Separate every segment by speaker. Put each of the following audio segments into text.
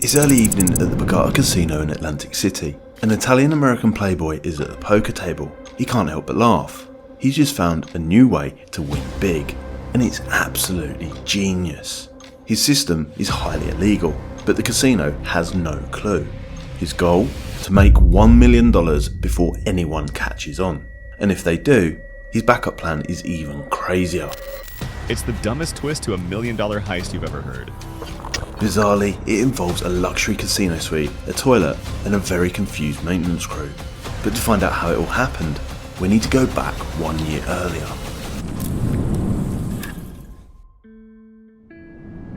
Speaker 1: It's early evening at the Borgata Casino in Atlantic City. An Italian-American playboy is at the poker table. He can't help but laugh. He's just found a new way to win big, and it's absolutely genius. His system is highly illegal, but the casino has no clue. His goal? To make $1 million before anyone catches on. And if they do, his backup plan is even crazier.
Speaker 2: It's the dumbest twist to $1 million heist you've ever heard.
Speaker 1: Bizarrely, it involves a luxury casino suite, a toilet, and a very confused maintenance crew. But to find out how it all happened, we need to go back 1 year earlier.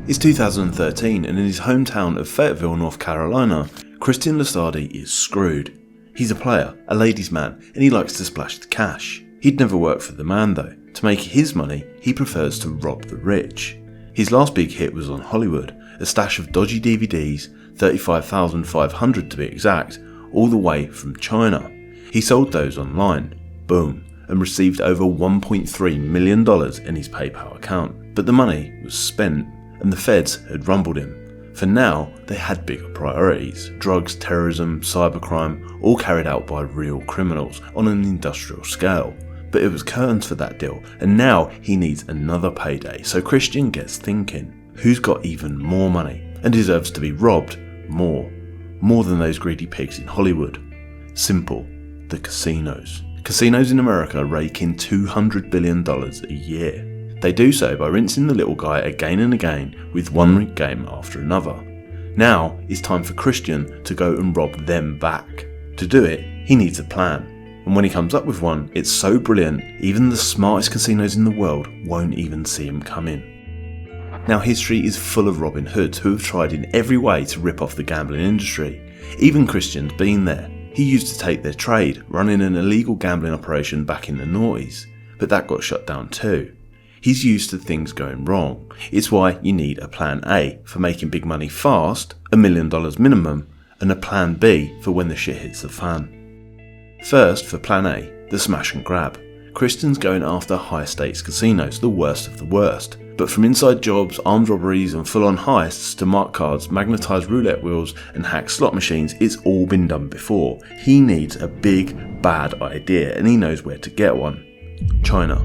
Speaker 1: It's 2013, and in his hometown of Fayetteville, North Carolina, Christian Lusardi is screwed. He's a player, a ladies' man, and he likes to splash the cash. He'd never work for the man though. To make his money, he prefers to rob the rich. His last big hit was on Hollywood, a stash of dodgy DVDs, 35,500 to be exact, all the way from China. He sold those online, boom, and received over $1.3 million in his PayPal account. But the money was spent, and the feds had rumbled him. For now, they had bigger priorities: drugs, terrorism, cybercrime, all carried out by real criminals on an industrial scale. But it was curtains for that deal, and now he needs another payday, so Christian gets thinking. Who's got even more money and deserves to be robbed more than those greedy pigs in Hollywood? Simple, the casinos. Casinos in America rake in $200 billion a year. They do so by rinsing the little guy again and again with one rigged game after another. Now it's time for Christian to go and rob them back. To do it, he needs a plan. And when he comes up with one, it's so brilliant, even the smartest casinos in the world won't even see him coming. Now, history is full of Robin Hoods who have tried in every way to rip off the gambling industry. Even Christian's been there. He used to take their trade, running an illegal gambling operation back in the noughties, but that got shut down too. He's used to things going wrong. It's why you need a plan A for making big money fast, $1 million minimum, and a plan B for when the shit hits the fan. First, for plan A, the smash and grab. Christian's going after high stakes casinos, the worst of the worst. But from inside jobs, armed robberies and full-on heists to mark cards, magnetised roulette wheels and hacked slot machines, it's all been done before. He needs a big, bad idea, and he knows where to get one. China.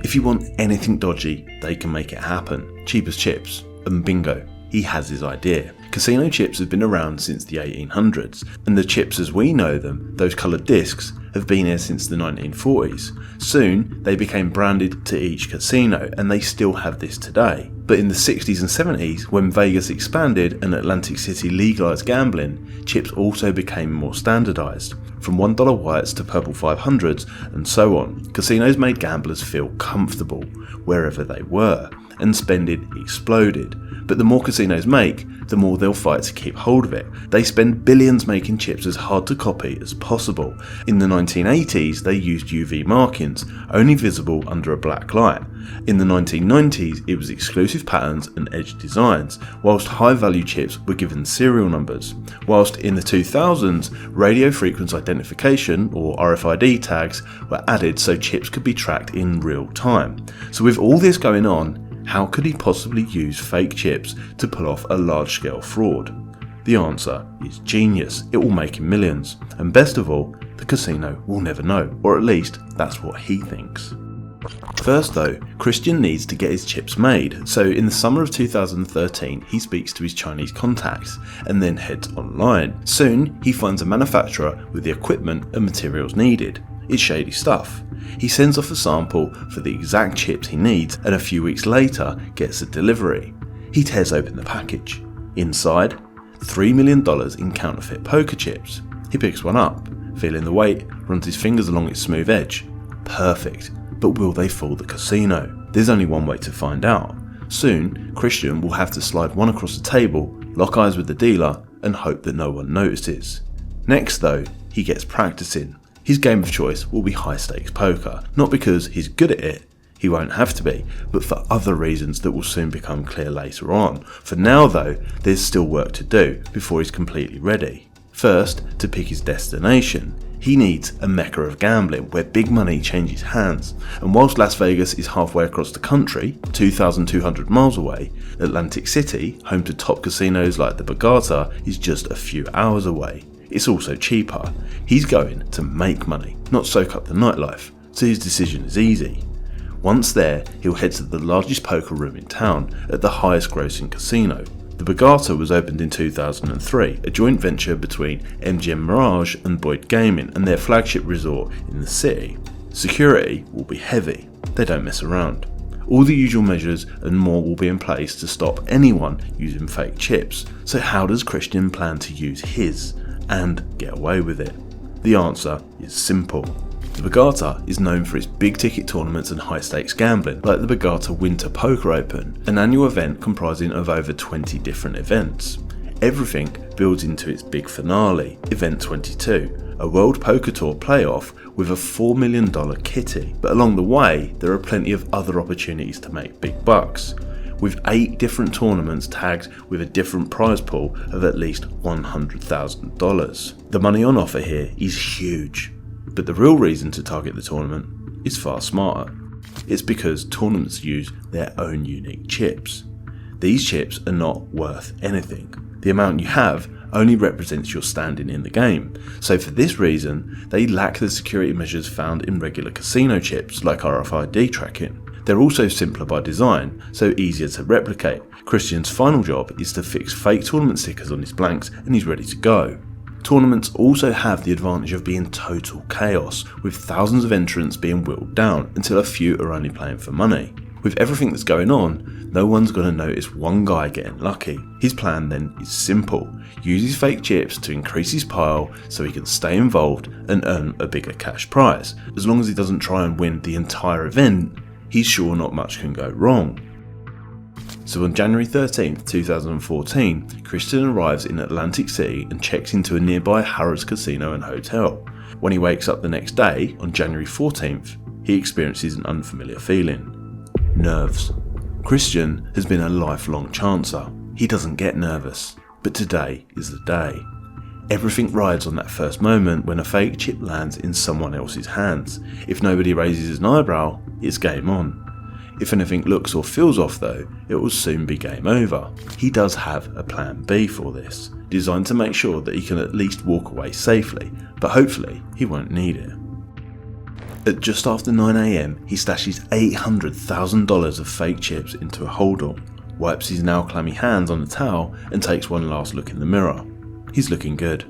Speaker 1: If you want anything dodgy, they can make it happen. Cheap as chips. And bingo, he has his idea. Casino chips have been around since the 1800s, and the chips as we know them, those coloured discs, have been here since the 1940s. Soon, they became branded to each casino, and they still have this today. But in the 60s and 70s, when Vegas expanded and Atlantic City legalised gambling, chips also became more standardised, from $1 whites to purple 500s and so on. Casinos made gamblers feel comfortable wherever they were, and spending exploded. But the more casinos make, the more they'll fight to keep hold of it. They spend billions making chips as hard to copy as possible. In the 1980s, they used UV markings, only visible under a black light. In the 1990s, it was exclusive patterns and edged designs, whilst high-value chips were given serial numbers. Whilst in the 2000s, radio frequency identification, or RFID tags, were added so chips could be tracked in real time. So with all this going on, how could he possibly use fake chips to pull off a large-scale fraud? The answer is genius. It will make him millions. And best of all, the casino will never know, or at least that's what he thinks. First though, Christian needs to get his chips made, so in the summer of 2013 he speaks to his Chinese contacts and then heads online. Soon he finds a manufacturer with the equipment and materials needed. It's shady stuff. He sends off a sample for the exact chips he needs, and a few weeks later gets a delivery. He tears open the package. Inside, $3 million in counterfeit poker chips. He picks one up, feeling the weight, runs his fingers along its smooth edge. Perfect. But will they fool the casino? There's only one way to find out. Soon, Christian will have to slide one across the table, lock eyes with the dealer, and hope that no one notices. Next though, he gets practicing. His game of choice will be high stakes poker, not because he's good at it, he won't have to be, but for other reasons that will soon become clear later on. For now though, there's still work to do before he's completely ready. First, to pick his destination. He needs a mecca of gambling where big money changes hands, and whilst Las Vegas is halfway across the country, 2,200 miles away, Atlantic City, home to top casinos like the Borgata, is just a few hours away. It's also cheaper. He's going to make money, not soak up the nightlife, so his decision is easy. Once there, he'll head to the largest poker room in town at the highest grossing casino. The Borgata was opened in 2003, a joint venture between MGM Mirage and Boyd Gaming and their flagship resort in the city. Security will be heavy, they don't mess around. All the usual measures and more will be in place to stop anyone using fake chips. So how does Christian plan to use his and get away with it? The answer is simple. The Borgata is known for its big ticket tournaments and high stakes gambling, like the Borgata Winter Poker Open, an annual event comprising of over 20 different events. Everything builds into its big finale, Event 22, a World Poker Tour playoff with a $4 million kitty, but along the way there are plenty of other opportunities to make big bucks, with 8 different tournaments tagged with a different prize pool of at least $100,000. The money on offer here is huge. But the real reason to target the tournament is far smarter. It's because tournaments use their own unique chips. These chips are not worth anything. The amount you have only represents your standing in the game. So for this reason, they lack the security measures found in regular casino chips like RFID tracking. They're also simpler by design, so easier to replicate. Christian's final job is to fix fake tournament stickers on his blanks and he's ready to go. Tournaments also have the advantage of being total chaos, with thousands of entrants being whittled down until a few are only playing for money. With everything that's going on, no one's going to notice one guy getting lucky. His plan then is simple: use his fake chips to increase his pile so he can stay involved and earn a bigger cash prize. As long as he doesn't try and win the entire event, he's sure not much can go wrong. So on January 13th, 2014, Christian arrives in Atlantic City and checks into a nearby Harrah's Casino and Hotel. When he wakes up the next day, on January 14th, he experiences an unfamiliar feeling: nerves. Christian has been a lifelong chancer. He doesn't get nervous, but today is the day. Everything rides on that first moment when a fake chip lands in someone else's hands. If nobody raises an eyebrow, it's game on. If anything looks or feels off though, it will soon be game over. He does have a plan B for this, designed to make sure that he can at least walk away safely, but hopefully he won't need it. At just after 9 AM, he stashes $800,000 of fake chips into a holdall, wipes his now clammy hands on a towel and takes one last look in the mirror. He's looking good.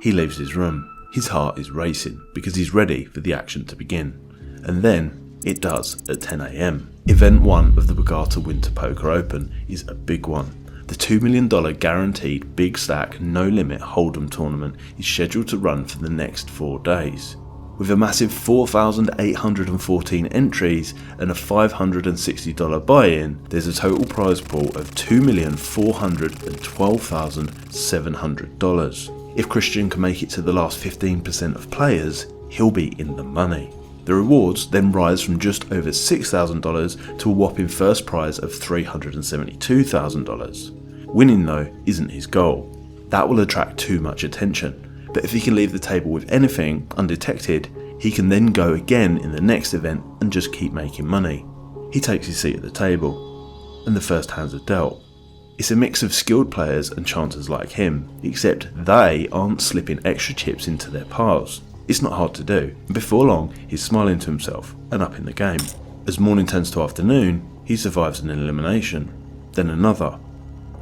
Speaker 1: He leaves his room. His heart is racing because he's ready for the action to begin. And then it does at 10 AM. Event 1 of the Borgata Winter Poker Open is a big one. The $2 million guaranteed big stack no limit hold'em tournament is scheduled to run for the next 4 days. With a massive 4,814 entries and a $560 buy-in, there's a total prize pool of $2,412,700. If Christian can make it to the last 15% of players, he'll be in the money. The rewards then rise from just over $6,000 to a whopping first prize of $372,000. Winning though isn't his goal. That will attract too much attention. But if he can leave the table with anything undetected, he can then go again in the next event and just keep making money. He takes his seat at the table, and the first hands are dealt. It's a mix of skilled players and chancers like him, except they aren't slipping extra chips into their piles. It's not hard to do, and before long he's smiling to himself and up in the game. As morning turns to afternoon, he survives an elimination, then another,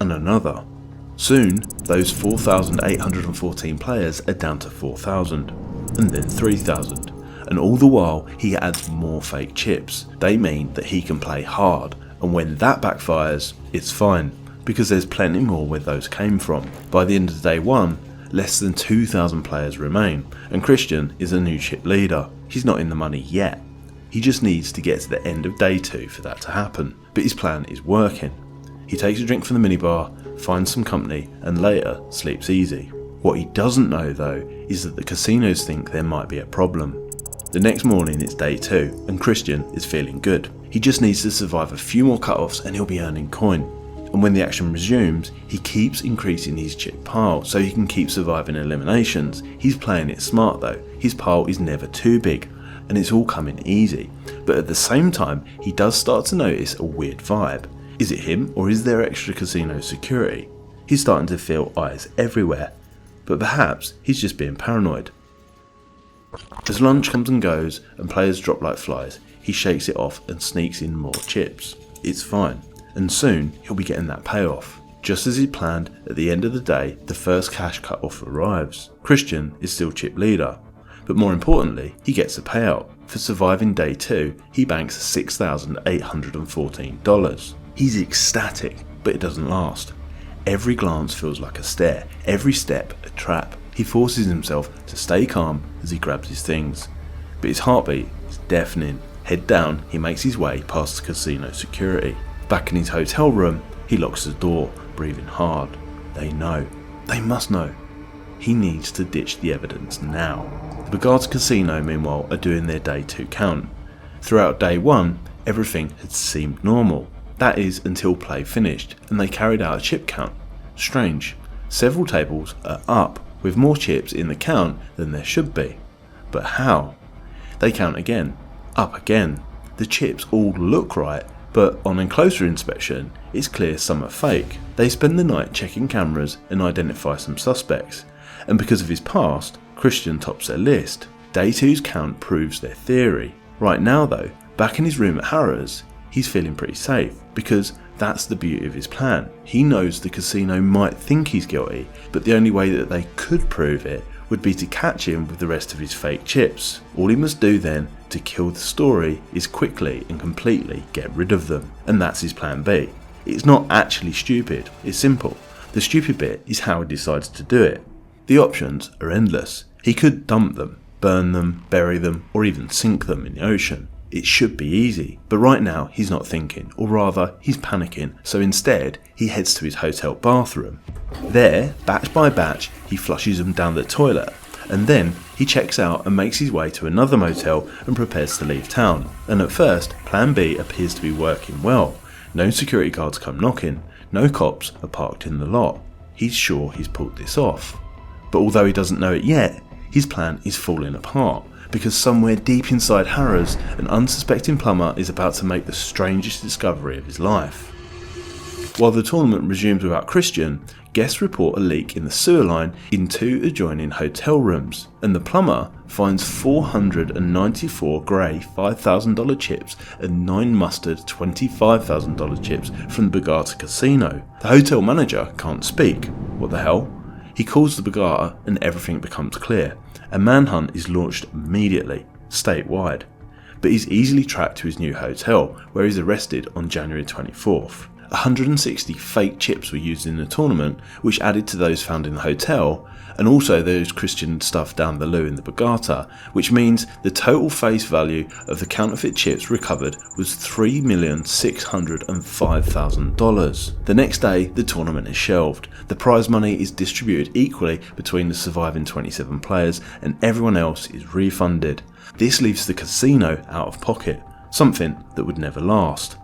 Speaker 1: and another. Soon, those 4,814 players are down to 4,000, and then 3,000, and all the while he adds more fake chips. They mean that he can play hard, and when that backfires, it's fine, because there's plenty more where those came from. By the end of day 1, less than 2,000 players remain, and Christian is a new chip leader. He's not in the money yet. He just needs to get to the end of day 2 for that to happen, but his plan is working. He takes a drink from the minibar, finds some company, and later sleeps easy. What he doesn't know though is that the casinos think there might be a problem. The next morning it's day 2 and Christian is feeling good. He just needs to survive a few more cut-offs and he'll be earning coin. And and when the action resumes, he keeps increasing his chip pile so he can keep surviving eliminations. He's playing it smart though, his pile is never too big, and it's all coming easy. But at the same time, he does start to notice a weird vibe. Is it him, or is there extra casino security? He's starting to feel eyes everywhere, but perhaps he's just being paranoid. As lunch comes and goes and players drop like flies, he shakes it off and sneaks in more chips. It's fine, and soon he'll be getting that payoff. Just as he planned, at the end of the day, the first cash cut-off arrives. Christian is still chip leader, but more importantly, he gets a payout. For surviving day 2, he banks $6,814. He's ecstatic, but it doesn't last. Every glance feels like a stare, every step a trap. He forces himself to stay calm as he grabs his things, but his heartbeat is deafening. Head down, he makes his way past the casino security. Back in his hotel room, he locks the door, breathing hard. They know. They must know. He needs to ditch the evidence now. The Borgata Casino, meanwhile, are doing their day 2 count. Throughout day 1, everything had seemed normal. That is, until play finished, and they carried out a chip count. Strange. Several tables are up, with more chips in the count than there should be. But how? They count again. Up again. The chips all look right, but on a closer inspection, it's clear some are fake. They spend the night checking cameras and identify some suspects. And because of his past, Christian tops their list. Day 2's count proves their theory. Right now though, back in his room at Harrah's, he's feeling pretty safe, because that's the beauty of his plan. He knows the casino might think he's guilty, but the only way that they could prove it would be to catch him with the rest of his fake chips. All he must do then to kill the story is quickly and completely get rid of them, and that's his plan B. It's not actually stupid, it's simple. The stupid bit is how he decides to do it. The options are endless. He could dump them, burn them, bury them, or even sink them in the ocean. It should be easy, but right now he's not thinking, or rather he's panicking, so instead he heads to his hotel bathroom. There, batch by batch, he flushes them down the toilet, and then he checks out and makes his way to another motel and prepares to leave town. And at first, plan B appears to be working well. No security guards come knocking, no cops are parked in the lot. He's sure he's pulled this off. But although he doesn't know it yet, his plan is falling apart, because somewhere deep inside Harrah's, an unsuspecting plumber is about to make the strangest discovery of his life. While the tournament resumes without Christian, guests report a leak in the sewer line in 2 adjoining hotel rooms, and the plumber finds 494 grey $5,000 chips and 9 mustard $25,000 chips from the Borgata Casino. The hotel manager can't speak. What the hell? He calls the Borgata and everything becomes clear. A manhunt is launched immediately, statewide, but he's easily tracked to his new hotel, where he's arrested on January 24th. 160 fake chips were used in the tournament, which added to those found in the hotel, and also those Christian stuffed down the loo in the Borgata, which means the total face value of the counterfeit chips recovered was $3,605,000. The next day, the tournament is shelved. The prize money is distributed equally between the surviving 27 players, and everyone else is refunded. This leaves the casino out of pocket, something that would never last.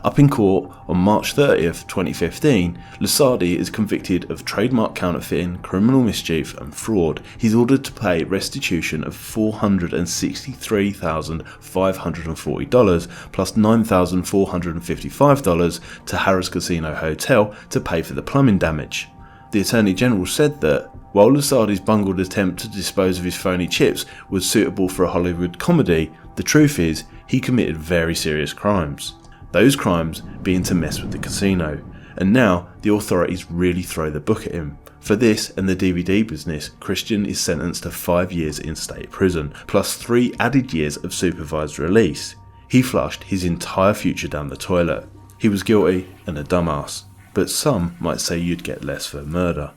Speaker 1: Up in court on March 30th, 2015, Lusardi is convicted of trademark counterfeiting, criminal mischief and fraud. He's ordered to pay restitution of $463,540 plus $9,455 to Harrah's Casino Hotel to pay for the plumbing damage. The Attorney General said that, while Lusardi's bungled attempt to dispose of his phony chips was suitable for a Hollywood comedy, the truth is he committed very serious crimes. Those crimes being to mess with the casino, and now the authorities really throw the book at him. For this and the DVD business, Christian is sentenced to 5 years in state prison, plus 3 added years of supervised release. He flushed his entire future down the toilet. He was guilty and a dumbass, but some might say you'd get less for murder.